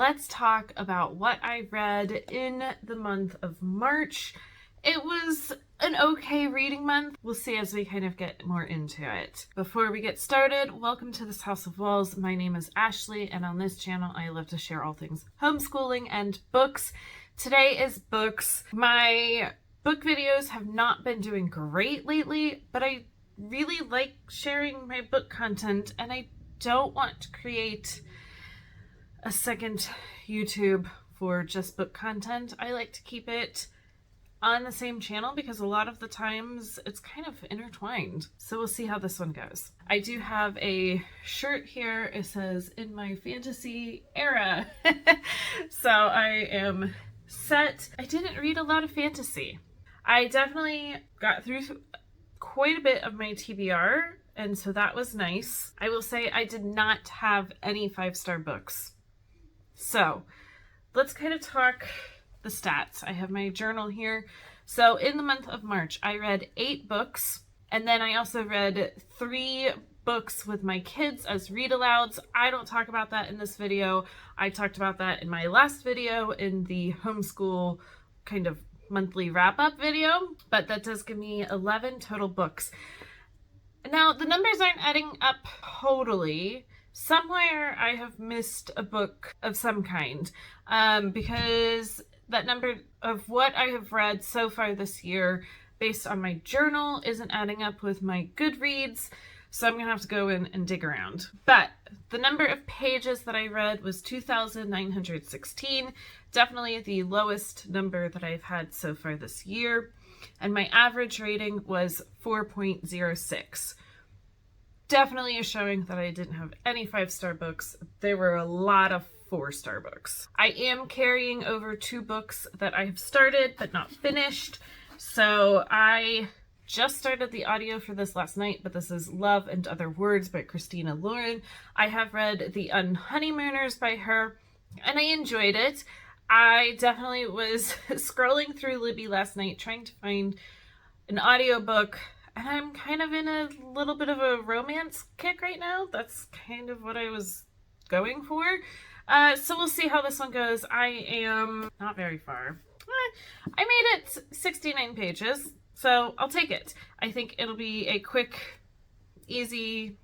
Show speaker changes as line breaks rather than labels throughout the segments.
let's talk about what I read in the month of March. It was an okay reading month. We'll see as we kind of get more into it. Before we get started, welcome to this House of Walls. My name is Ashley, and on this channel, I love to share all things homeschooling and books. Today is books. My book videos have not been doing great lately, but I really like sharing my book content, and I don't want to create a second YouTube for just book content. I like to keep it on the same channel because a lot of the times it's kind of intertwined. So we'll see how this one goes. I do have a shirt here. It says "In My Fantasy Era." So I am set. I didn't read a lot of fantasy. I definitely got through quite a bit of my TBR, and so that was nice. I will say I did not have any 5-star books. So let's kind of talk the stats. I have my journal here. So in the month of March, I read 8 books, and then I also read 3 books with my kids as read-alouds. I don't talk about that in this video. I talked about that in my last video in the homeschool kind of monthly wrap-up video, but that does give me 11 total books. Now, the numbers aren't adding up totally. Somewhere I have missed a book of some kind, because that number of what I have read so far this year based on my journal isn't adding up with my Goodreads, so I'm gonna have to go in and dig around. But the number of pages that I read was 2,916, definitely the lowest number that I've had so far this year, and my average rating was 4.06. Definitely is showing that I didn't have any 5-star books. There were a lot of 4-star books. I am carrying over 2 books that I have started but not finished. So I just started the audio for this last night, but this is Love and Other Words by Christina Lauren. I have read The Unhoneymooners by her, and I enjoyed it. I definitely was scrolling through Libby last night trying to find an audiobook, and I'm kind of in a little bit of a romance kick right now. That's kind of what I was going for. So we'll see how this one goes. I am not very far. I made it 69 pages, so I'll take it. I think it'll be a quick, easy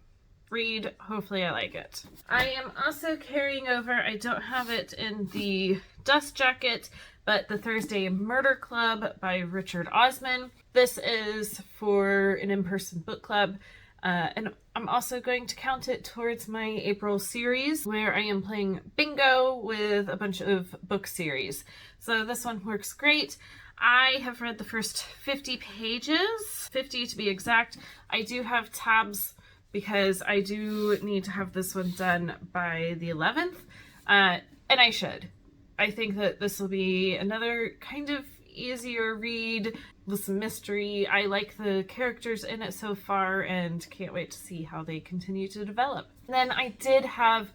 read. Hopefully I like it. I am also carrying over, I don't have it in the dust jacket, but The Thursday Murder Club by Richard Osman. This is for an in-person book club. And I'm also going to count it towards my April series where I am playing bingo with a bunch of book series. So this one works great. I have read the first 50 pages, 50 to be exact. I do have tabs because I do need to have this one done by the 11th. And I should. I think that this will be another kind of easier read with some mystery. I like the characters in it so far and can't wait to see how they continue to develop. Then I did have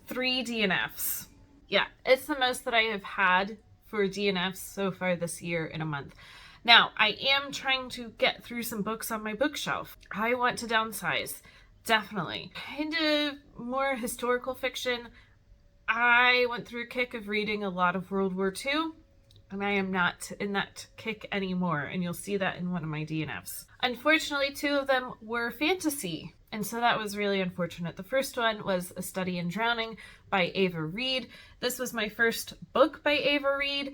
3 DNFs. Yeah, it's the most that I have had for DNFs so far this year in a month. Now, I am trying to get through some books on my bookshelf. I want to downsize, definitely. Kind of more historical fiction. I went through a kick of reading a lot of World War II, and I am not in that kick anymore, and you'll see that in one of my DNFs. Unfortunately, 2 of them were fantasy, and so that was really unfortunate. The first one was A Study in Drowning by Ava Reid. This was my first book by Ava Reid,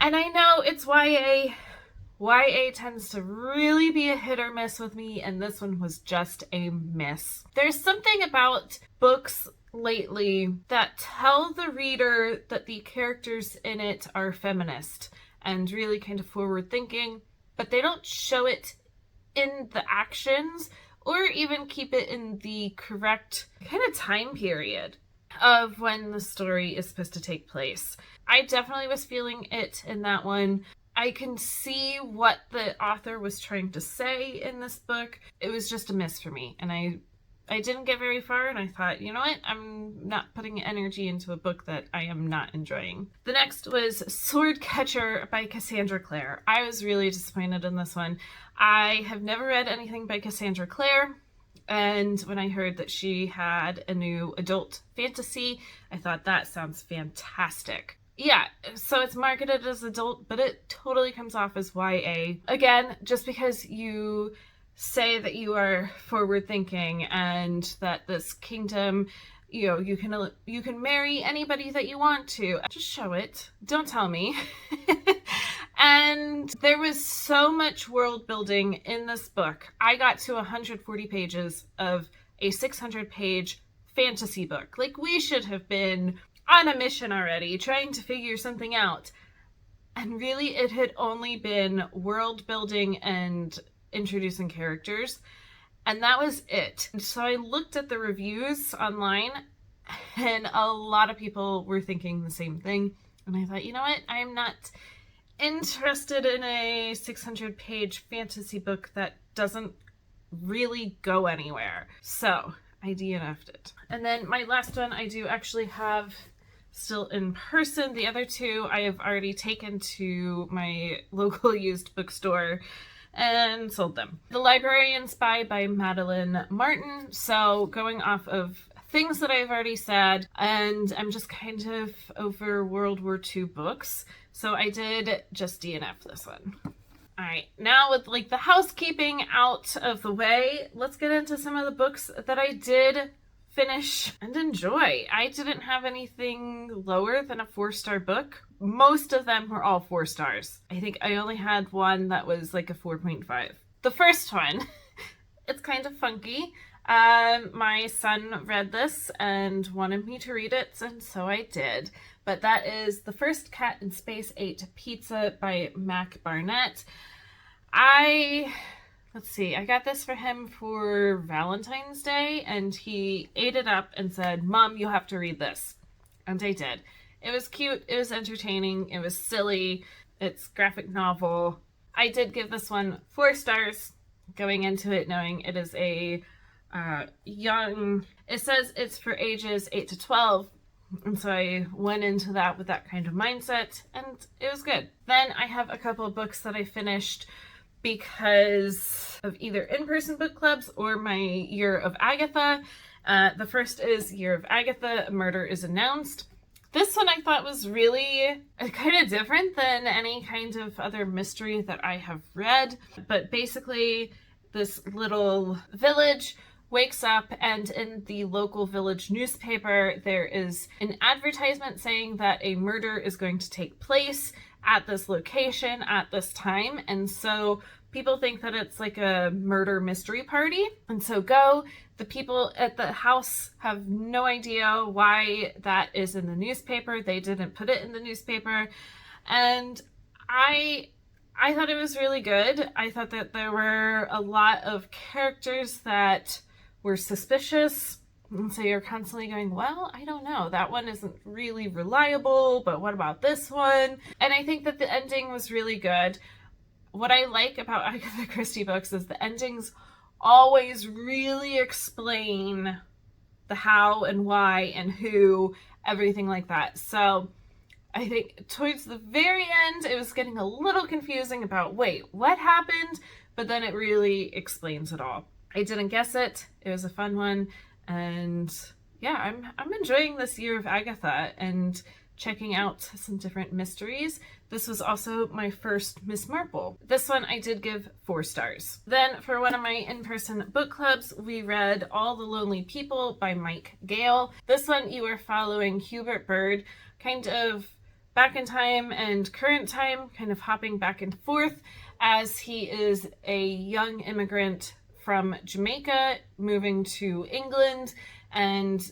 and I know it's YA. YA tends to really be a hit or miss with me, and this one was just a miss. There's something about books lately that tell the reader that the characters in it are feminist and really kind of forward thinking, but they don't show it in the actions or even keep it in the correct kind of time period of when the story is supposed to take place. I definitely was feeling it in that one. I can see what the author was trying to say in this book. It was just a miss for me, and I didn't get very far, and I thought, you know what? I'm not putting energy into a book that I am not enjoying. The next was Swordcatcher by Cassandra Clare. I was really disappointed in this one. I have never read anything by Cassandra Clare. And when I heard that she had a new adult fantasy, I thought that sounds fantastic. Yeah, so it's marketed as adult, but it totally comes off as YA. Again, just because you say that you are forward thinking and that this kingdom, you can marry anybody that you want to, just show it. Don't tell me. And there was so much world building in this book. I got to 140 pages of a 600-page fantasy book. Like, we should have been on a mission already, trying to figure something out. And really, it had only been world building and introducing characters. And that was it. So I looked at the reviews online, and a lot of people were thinking the same thing. And I thought, you know what? I'm not interested in a 600-page fantasy book that doesn't really go anywhere. So I DNF'd it. And then my last one I do actually have still in person. The other two I have already taken to my local used bookstore and sold them. The Librarian Spy by Madeline Martin. So going off of things that I've already said, and I'm just kind of over World War II books, so I did just DNF this one. All right, now with like the housekeeping out of the way, let's get into some of the books that I did finish and enjoy. I didn't have anything lower than a 4-star book. Most of them were all 4 stars. I think I only had one that was like a 4.5. The first one, it's kind of funky. My son read this and wanted me to read it, and so I did. But that is The First Cat in Space Ate Pizza by Mac Barnett. Let's see, I got this for him for Valentine's Day, and he ate it up and said, "Mom, you have to read this." And I did. It was cute, it was entertaining, it was silly, it's graphic novel. I did give this one 4 stars, going into it knowing it is a it says it's for ages 8 to 12, and so I went into that with that kind of mindset, and it was good. Then I have a couple of books that I finished because of either in-person book clubs or my Year of Agatha. The first is Year of Agatha, A Murder is Announced. This one I thought was really kind of different than any kind of other mystery that I have read, but basically this little village wakes up, and in the local village newspaper there is an advertisement saying that a murder is going to take place at this location at this time, and so people think that it's like a murder mystery party, and so the people at the house have no idea why that is in the newspaper. They didn't put it in the newspaper, and I thought it was really good. I thought that there were a lot of characters that were suspicious, and so you're constantly going, well, I don't know, that one isn't really reliable, but what about this one? And I think that the ending was really good. What I like about Agatha Christie books is the endings always really explain the how and why and who, everything like that. So I think towards the very end, it was getting a little confusing about, wait, what happened? But then it really explains it all. I didn't guess it. It was a fun one. And yeah, I'm enjoying this Year of Agatha and checking out some different mysteries. This was also my first Miss Marple. This one I did give 4 stars. Then for one of my in-person book clubs, we read All the Lonely People by Mike Gale. This one you are following Hubert Bird, kind of back in time and current time, kind of hopping back and forth as he is a young immigrant from Jamaica moving to England and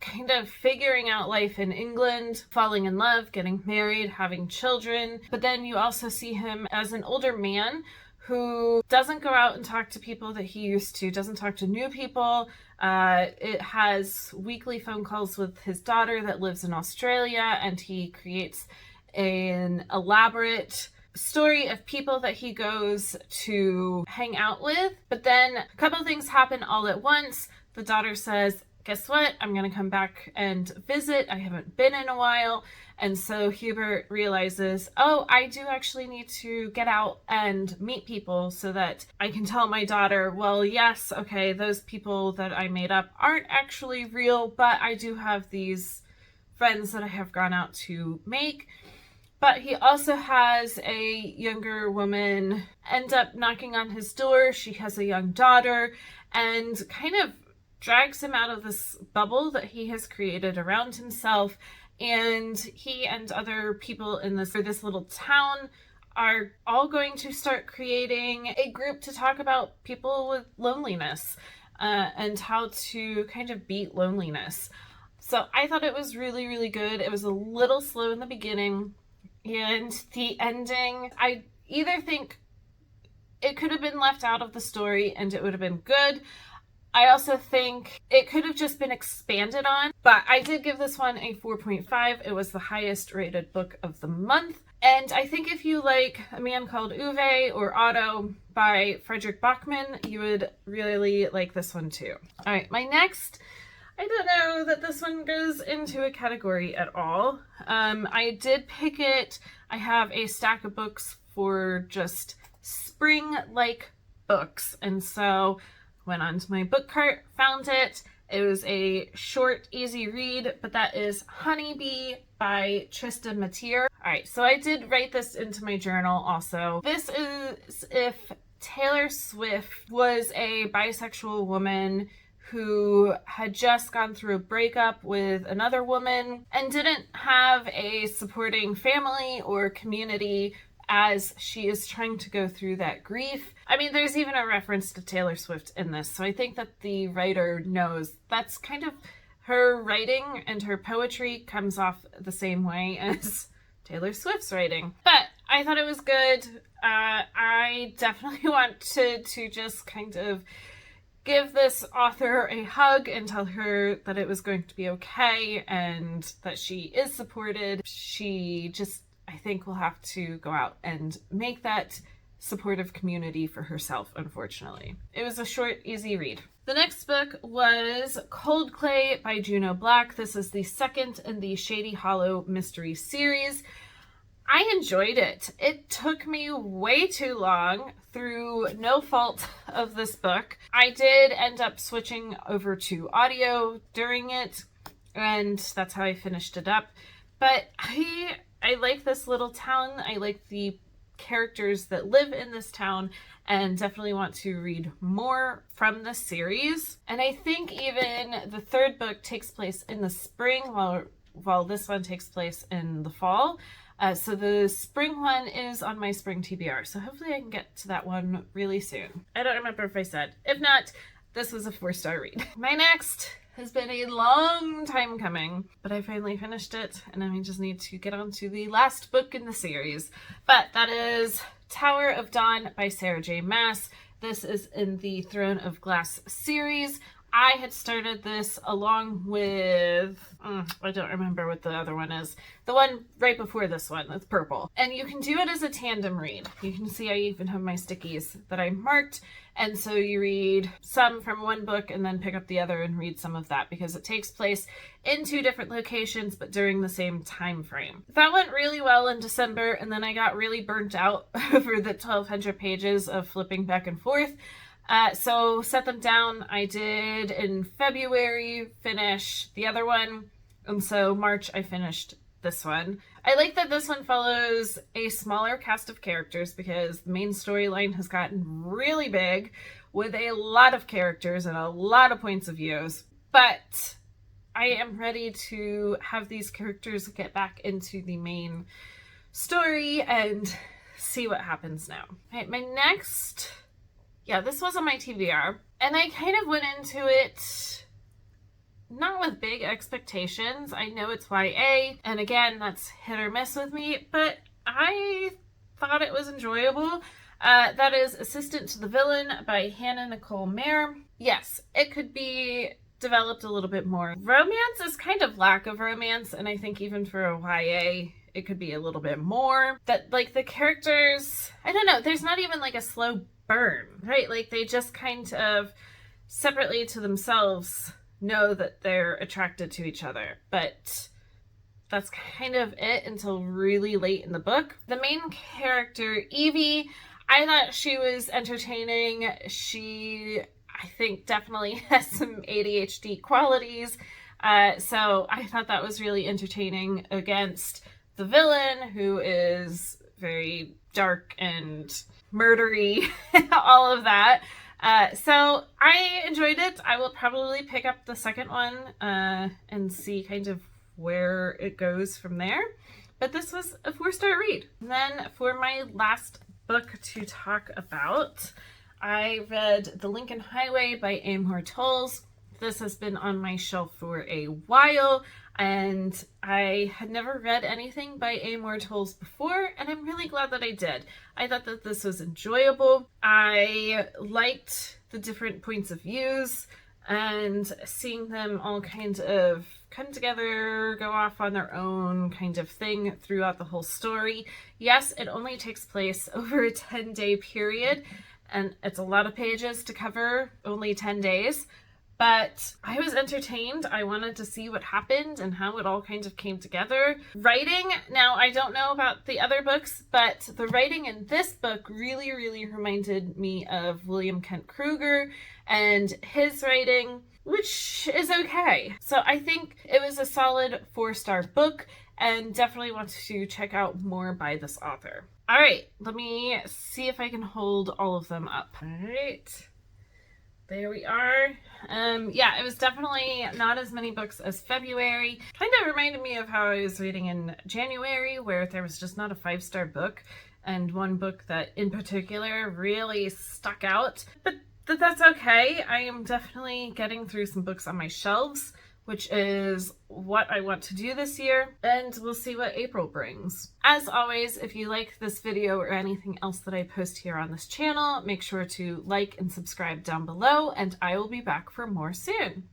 kind of figuring out life in England, falling in love, getting married, having children. But then you also see him as an older man who doesn't go out and talk to people that he used to, doesn't talk to new people. It has weekly phone calls with his daughter that lives in Australia, and he creates an elaborate story of people that he goes to hang out with. But then a couple things happen all at once. The daughter says, guess what? I'm going to come back and visit. I haven't been in a while. And so Hubert realizes, oh, I do actually need to get out and meet people so that I can tell my daughter, well, yes, okay, those people that I made up aren't actually real, but I do have these friends that I have gone out to make. But he also has a younger woman end up knocking on his door. She has a young daughter and kind of drags him out of this bubble that he has created around himself. And he and other people in this little town are all going to start creating a group to talk about people with loneliness and how to kind of beat loneliness. So I thought it was really, really good. It was a little slow in the beginning, and the ending, I either think it could have been left out of the story and it would have been good. I also think it could have just been expanded on, but I did give this one a 4.5. It was the highest rated book of the month. And I think if you like A Man Called Ove or Otto by Fredrik Backman, you would really like this one too. All right, my next, I don't know that this one goes into a category at all. I did pick it. I have a stack of books for just spring-like books, and so went onto my book cart, found it. It was a short, easy read, but that is Honeybee by Trista Mateer. All right, so I did write this into my journal also. This is if Taylor Swift was a bisexual woman who had just gone through a breakup with another woman and didn't have a supporting family or community as she is trying to go through that grief. I mean, there's even a reference to Taylor Swift in this, so I think that the writer knows that's kind of her writing, and her poetry comes off the same way as Taylor Swift's writing. But I thought it was good. I definitely want to just kind of give this author a hug and tell her that it was going to be okay and that she is supported. She just, I think, will have to go out and make that supportive community for herself, unfortunately. It was a short, easy read. The next book was Cold Clay by Juno Black. This is the second in the Shady Hollow mystery series. I enjoyed it. It took me way too long through no fault of this book. I did end up switching over to audio during it, and that's how I finished it up. But I like this little town. I like the characters that live in this town and definitely want to read more from the series. And I think even the third book takes place in the spring while this one takes place in the fall. So the spring one is on my spring TBR. So hopefully I can get to that one really soon. I don't remember if I said. If not, this was a 4-star read. My next has been a long time coming, but I finally finished it, and I just need to get on to the last book in the series. But that is Tower of Dawn by Sarah J. Maas. This is in the Throne of Glass series. I had started this along with, I don't remember what the other one is. The one right before this one, that's purple. And you can do it as a tandem read. You can see I even have my stickies that I marked. And so you read some from one book and then pick up the other and read some of that, because it takes place in 2 different locations, but during the same time frame. That went really well in December, and then I got really burnt out over the 1,200 pages of flipping back and forth. So set them down. I did in February finish the other one, and so March I finished this one. I like that this one follows a smaller cast of characters because the main storyline has gotten really big with a lot of characters and a lot of points of views, but I am ready to have these characters get back into the main story and see what happens now. All right, my next... Yeah, this was on my TBR, and I kind of went into it not with big expectations. I know it's YA, and again, that's hit or miss with me, but I thought it was enjoyable. That is Assistant to the Villain by Hannah Nicole Mayer. Yes, it could be developed a little bit more. Romance is kind of lack of romance, and I think even for a YA, it could be a little bit more. That, like, the characters, I don't know, there's not even like a slow burn, right? Like, they just kind of separately to themselves know that they're attracted to each other. But that's kind of it until really late in the book. The main character, Evie, I thought she was entertaining. She, I think, definitely has some ADHD qualities. So I thought that was really entertaining against the villain, who is very dark and murdery, all of that. So I enjoyed it. I will probably pick up the second one and see kind of where it goes from there. But this was a 4-star read. And then for my last book to talk about, I read The Lincoln Highway by Amor Towles. This has been on my shelf for a while, and I had never read anything by Amor Towles before, and I'm really glad that I did. I thought that this was enjoyable. I liked the different points of views and seeing them all kind of come together, go off on their own kind of thing throughout the whole story. Yes, it only takes place over a 10-day period, and it's a lot of pages to cover, only 10 days. But I was entertained. I wanted to see what happened and how it all kind of came together. Writing, now I don't know about the other books, but the writing in this book really, really reminded me of William Kent Kruger and his writing, which is okay. So I think it was a solid 4-star book and definitely want to check out more by this author. All right, let me see if I can hold all of them up. All right. There we are. Yeah, it was definitely not as many books as February. Kind of reminded me of how I was reading in January, where there was just not a 5-star book, and one book that in particular really stuck out. But that's okay. I am definitely getting through some books on my shelves, which is what I want to do this year, and we'll see what April brings. As always, if you like this video or anything else that I post here on this channel, make sure to like and subscribe down below, and I will be back for more soon.